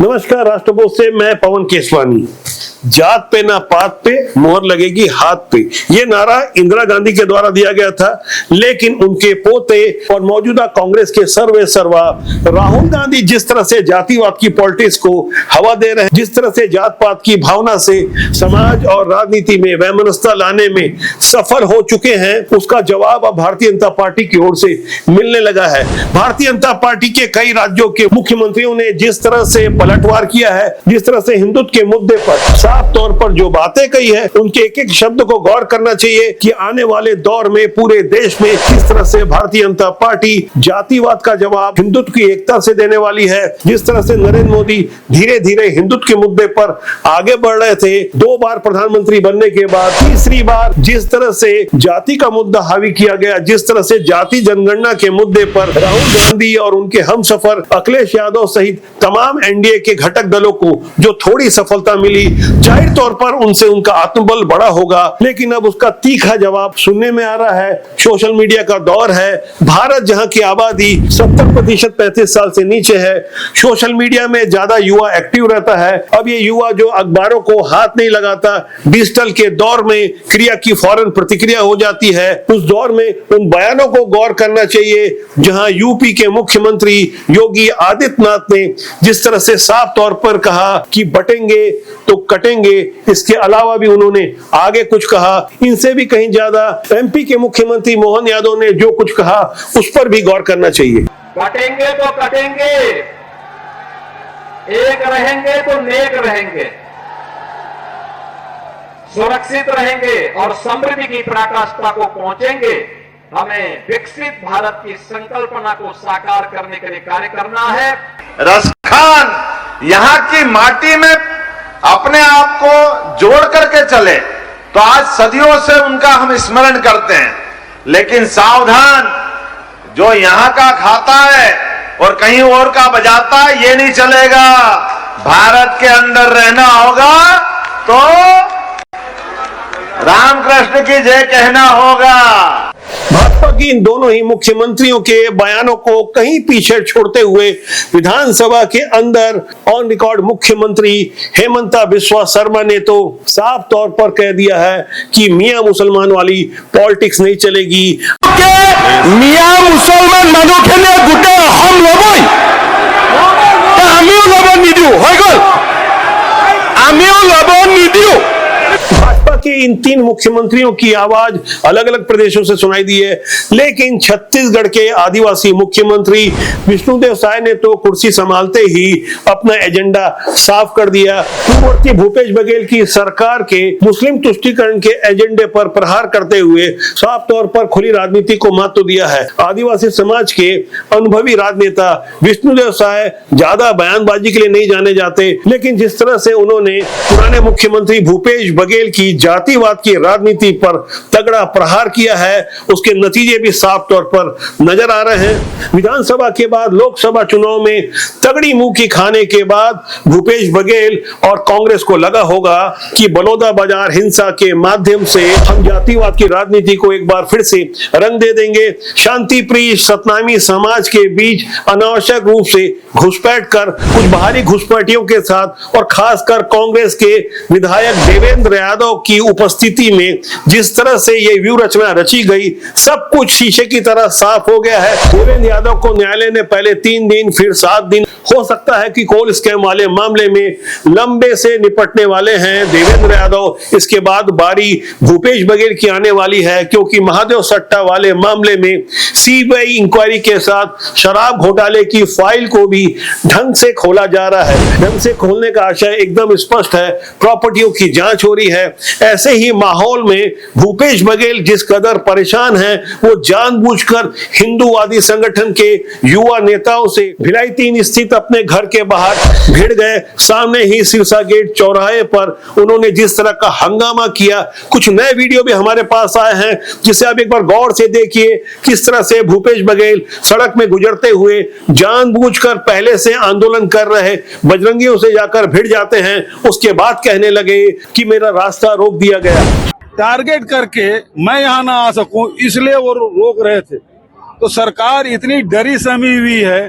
नमस्कार, राष्ट्रबोध से मैं पवन केसवानी। जात पे ना पात पे, मोहर लगेगी हाथ पे, ये नारा इंदिरा गांधी के द्वारा दिया गया था। लेकिन उनके पोते और मौजूदा कांग्रेस के सर्वे सर्वा राहुल गांधी जिस तरह से जातिवाद की पॉलिटिक्स को हवा दे रहे हैं, जिस तरह से जात पात की भावना से समाज और राजनीति में वैमनस्यता लाने में सफल हो चुके हैं, उसका जवाब अब भारतीय जनता पार्टी की ओर से मिलने लगा है। भारतीय जनता पार्टी के कई राज्यों के मुख्यमंत्रियों ने जिस तरह से पलटवार किया है, जिस तरह से हिंदुत्व के मुद्दे पर साफ तौर पर जो बातें कही है, उनके एक एक शब्द को गौर करना चाहिए कि आने वाले दौर में पूरे देश में किस तरह से भारतीय जनता पार्टी जातिवाद का जवाब हिंदुत्व की एकता से देने वाली है। जिस तरह से नरेंद्र मोदी धीरे धीरे हिंदुत्व के मुद्दे पर आगे बढ़ रहे थे, 2 बार प्रधानमंत्री बनने के बाद तीसरी बार जिस तरह से जाति का मुद्दा हावी किया गया, जिस तरह से जाति जनगणना के मुद्दे पर राहुल गांधी और उनके हमसफर अखिलेश यादव सहित तमाम एनडीए के घटक दलों को जो थोड़ी सफलता मिली, जाहिर तौर पर उनसे उनका आत्मबल बड़ा होगा। लेकिन अब उसका तीखा जवाब सुनने में आ रहा है। सोशल मीडिया का दौर है। भारत जहां की आबादी 70% 35 साल से नीचे है, सोशल मीडिया में ज्यादा युवा एक्टिव रहता है। अब ये युवा जो अखबारों को हाथ नहीं लगाता, डिजिटल के दौर में क्रिया की फौरन प्रतिक्रिया हो जाती है। उस दौर में उन बयानों को गौर करना चाहिए जहां यूपी के मुख्यमंत्री योगी आदित्यनाथ ने जिस तरह से साफ तौर पर कहा कि बटेंगे तो कटेंगे, इसके अलावा भी उन्होंने आगे कुछ कहा। इनसे भी कहीं ज्यादा एमपी के मुख्यमंत्री मोहन यादव ने जो कुछ कहा उस पर भी गौर करना चाहिए। बटेंगे तो कटेंगे, एक रहेंगे तो नेक रहेंगे, सुरक्षित रहेंगे और समृद्धि की पराकाष्ठा को पहुंचेंगे। हमें विकसित भारत की संकल्पना को साकार करने के लिए कार्य करना है। रसखान यहाँ की माटी में अपने आप को जोड़ करके चले तो आज सदियों से उनका हम स्मरण करते हैं। लेकिन सावधान, जो यहाँ का खाता है और कहीं और का बजाता है, ये नहीं चलेगा। भारत के अंदर रहना होगा तो रामकृष्ण की जय कहना होगा। भाजपा की इन दोनों ही मुख्यमंत्रियों के बयानों को कहीं पीछे छोड़ते हुए विधानसभा के अंदर ऑन रिकॉर्ड मुख्यमंत्री हेमंता बिस्वा शर्मा ने तो साफ तौर पर कह दिया है कि मियां मुसलमान वाली पॉलिटिक्स नहीं चलेगी। मियां मुसलमान मानुखेने गोटे हम लबई आमिও लब निदिও হৈ গল आमिও लब निदिও। भाजपा के इन 3 मुख्यमंत्रियों की आवाज अलग अलग प्रदेशों से सुनाई दी है, लेकिन छत्तीसगढ़ के आदिवासी मुख्यमंत्री विष्णुदेव साय ने तो कुर्सी संभालते ही अपना एजेंडा साफ कर दिया। पूर्ववर्ती भूपेश बघेल की सरकार के मुस्लिम तुष्टीकरण के एजेंडे पर प्रहार करते हुए साफ तौर पर खुली राजनीति को महत्व दिया है। आदिवासी समाज के अनुभवी राजनेता विष्णुदेव साय ज्यादा बयानबाजी के लिए नहीं जाने जाते, लेकिन जिस तरह से उन्होंने पुराने मुख्यमंत्री भूपेश बघेल की जातिवाद की राजनीति पर तगड़ा प्रहार किया है, उसके नतीजे भी साफ तौर पर नजर आ रहे हैं। विधानसभा के बाद लोकसभा चुनाव में तगड़ी मुंह की खाने के बाद भूपेश बघेल और कांग्रेस को लगा होगा कि बलौदा बाजार हिंसा के माध्यम से हम जातिवाद की राजनीति को एक बार फिर से रंग दे देंगे। शांति प्रिय सतनामी समाज के बीच अनावश्यक रूप से घुसपैठ कर कुछ बाहरी घुसपैठियों के साथ और खासकर कांग्रेस के विधायक देवेंद्र यादव की उपस्थिति में जिस तरह से ये व्यू रचना रची गई, सब कुछ शीशे की तरह साफ हो गया है। देवेंद्र यादव को न्यायालय ने पहले 3 दिन फिर 7 दिन, हो सकता है कि कोल स्कैम वाले मामले में लंबे से निपटने वाले हैं देवेंद्र यादव। इसके बाद बारी भूपेश बघेल की आने वाली है, क्योंकि महादेव सट्टा वाले मामले में सीबीआई इंक्वायरी के साथ शराब घोटाले की फाइल को भी ढंग से खोला जा रहा है। ढंग से खोलने का आशय एकदम स्पष्ट है, प्रॉपर्टियों की जांच हो रही है। ऐसे ही माहौल में भूपेश बघेल जिस कदर परेशान हैं, वो जानबूझकर हिंदूवादी संगठन के युवा नेताओं से भिलाई 3 स्थित अपने घर के बाहर भिड़ गए। सामने ही सिरसा गेट चौराहे पर उन्होंने जिस तरह का हंगामा किया, कुछ नए वीडियो भी हमारे पास आए हैं, जिसे आप एक बार गौर से देखिए किस तरह से भूपेश बघेल सड़क में गुजरते हुए जानबूझकर पहले से आंदोलन कर रहे बजरंगियों से जाकर भिड़ जाते हैं, उसके बाद कहने लगे कि मेरा रास्ता रोक दिया गया। टारगेट करके मैं यहाँ ना आ सकूं इसलिए वो रोक रहे थे। तो सरकार इतनी डरी सहमी हुई है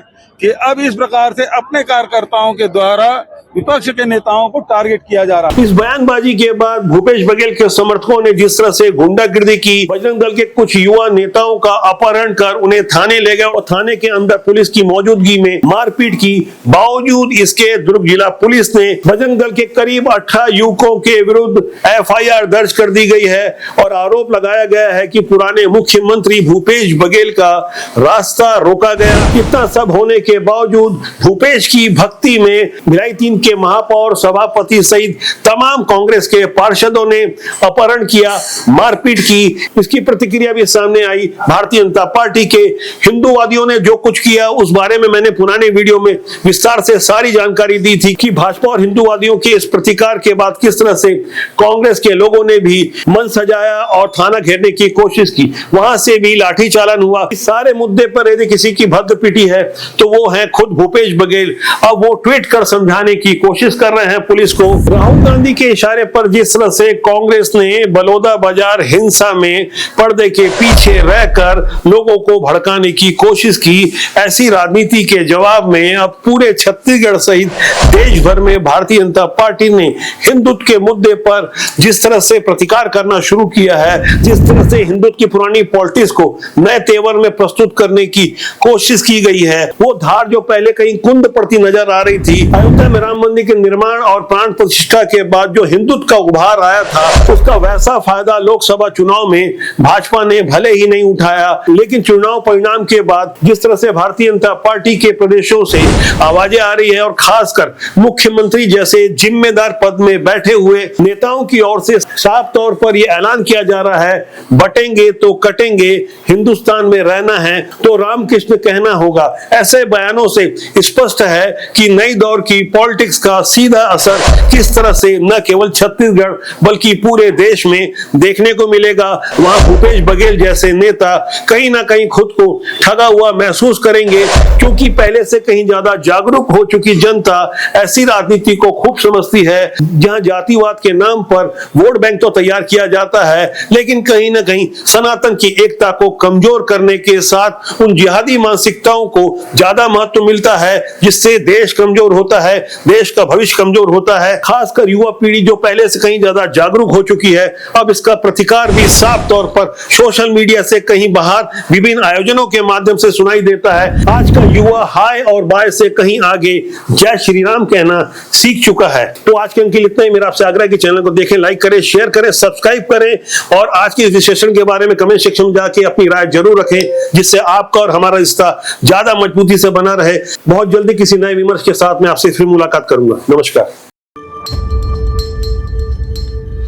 कि अब इस प्रकार से अपने कार्यकर्ताओं के द्वारा विपक्ष के नेताओं को टारगेट किया जा रहा है। इस बयानबाजी के बाद भूपेश बघेल के समर्थकों ने जिस तरह से गुंडागिर्दी की, बजरंग दल के कुछ युवा नेताओं का अपहरण कर उन्हें थाने ले गए और थाने के अंदर पुलिस की मौजूदगी में मारपीट की। बावजूद इसके दुर्ग जिला पुलिस ने बजरंग दल के करीब 18 युवकों के विरुद्ध FIR दर्ज कर दी गई है और आरोप लगाया गया है कि पुराने मुख्यमंत्री भूपेश बघेल का रास्ता रोका गया। इतना सब होने के बावजूद भूपेश की भक्ति में भिलाई 3 के महापौर, सभापति सहित तमाम कांग्रेस के पार्षदों ने अपहरण किया, मारपीट की। इसकी प्रतिक्रिया भी सामने आई। भारतीय जनता पार्टी के हिंदूवादियों ने जो कुछ किया उस बारे में मैंने पुराने वीडियो में विस्तार से सारी जानकारी दी थी कि भाजपा और हिंदूवादियों के इस प्रतिकार के बाद किस तरह से कांग्रेस के लोगों ने भी मन सजाया और थाना घेरने की कोशिश की। वहां से भी लाठी चालन हुआ। इस सारे मुद्दे पर यदि किसी की भद्द पिटी है तो वो है खुद भूपेश बघेल। अब वो ट्वीट कर समझाने की कोशिश कर रहे हैं पुलिस को। राहुल गांधी के इशारे पर जिस तरह से कांग्रेस ने बलौदा बाजार हिंसा में पर्दे के पीछे रहकर लोगों को भड़काने की कोशिश की, ऐसी राजनीति के जवाब में अब पूरे छत्तीसगढ़ सहित देश भर में भारतीय जनता पार्टी ने हिंदुत्व के मुद्दे पर जिस तरह से प्रतिकार करना शुरू किया है, जिस तरह से हिंदुत्व की पुरानी पॉलिटिक्स को नए तेवर में प्रस्तुत करने की कोशिश की गई है, वो धार जो पहले कहीं कुंद पड़ती नजर आ रही थी, अयोध्या में राम मंदिर के निर्माण और प्राण प्रतिष्ठा के बाद जो हिंदुत्व का उभार आया था, उसका वैसा फायदा लोकसभा चुनाव में भाजपा ने भले ही नहीं उठाया, लेकिन चुनाव परिणाम के बाद जिस तरह से भारतीय जनता पार्टी के प्रदेशों से आवाजें आ रही है और खासकर मुख्यमंत्री जैसे जिम्मेदार पद में बैठे हुए नेताओं की ओर से साफ तौर पर यह ऐलान किया जा रहा है, बटेंगे तो कटेंगे, हिंदुस्तान में रहना है तो रामकृष्ण कहना होगा। ऐसे बयानों से स्पष्ट है कि नई दौर की पॉलिटिक्स का सीधा असर किस तरह से न केवल छत्तीसगढ़ बल्कि पूरे देश में देखने को मिलेगा। वहां भूपेश बघेल जैसे नेता कहीं ना कहीं खुद को ठगा हुआ महसूस करेंगे, क्योंकि पहले से कहीं ज्यादा जागरूक हो चुकी जनता ऐसी राजनीति को खूब समझती है जहां जातिवाद के नाम पर वोट बैंक तो तैयार किया जाता है, लेकिन कहीं ना कहीं सनातन की एकता को कमजोर करने के साथ उन जिहादी मानसिकताओं को ज्यादा महत्व मिलता है, जिससे देश कमजोर होता है, देश का भविष्य कमजोर होता है। खासकर युवा पीढ़ी जो पहले से कहीं ज्यादा जागरूक हो चुकी है, अब इसका प्रतिकार भी साफ तौर पर सोशल मीडिया से कहीं बाहर विभिन्न आयोजनों के माध्यम से सुनाई देता है। आज का युवा हाय और बाय से कहीं आगे जय श्री राम कहना सीख चुका है। तो आज के अंक के लिए इतना ही। मेरा आपसे आग्रह है कि चैनल को देखें, लाइक करें, शेयर करें, सब्सक्राइब करें और आज के इस विश्लेषण के बारे में कमेंट सेक्शन में जाके अपनी राय जरूर रखें, जिससे आपका और हमारा रिश्ता ज्यादा मजबूती से बना रहे। बहुत जल्दी किसी नए विमर्श के साथ मैं आपसे फिर मुलाकात करूंगा। नमस्कार।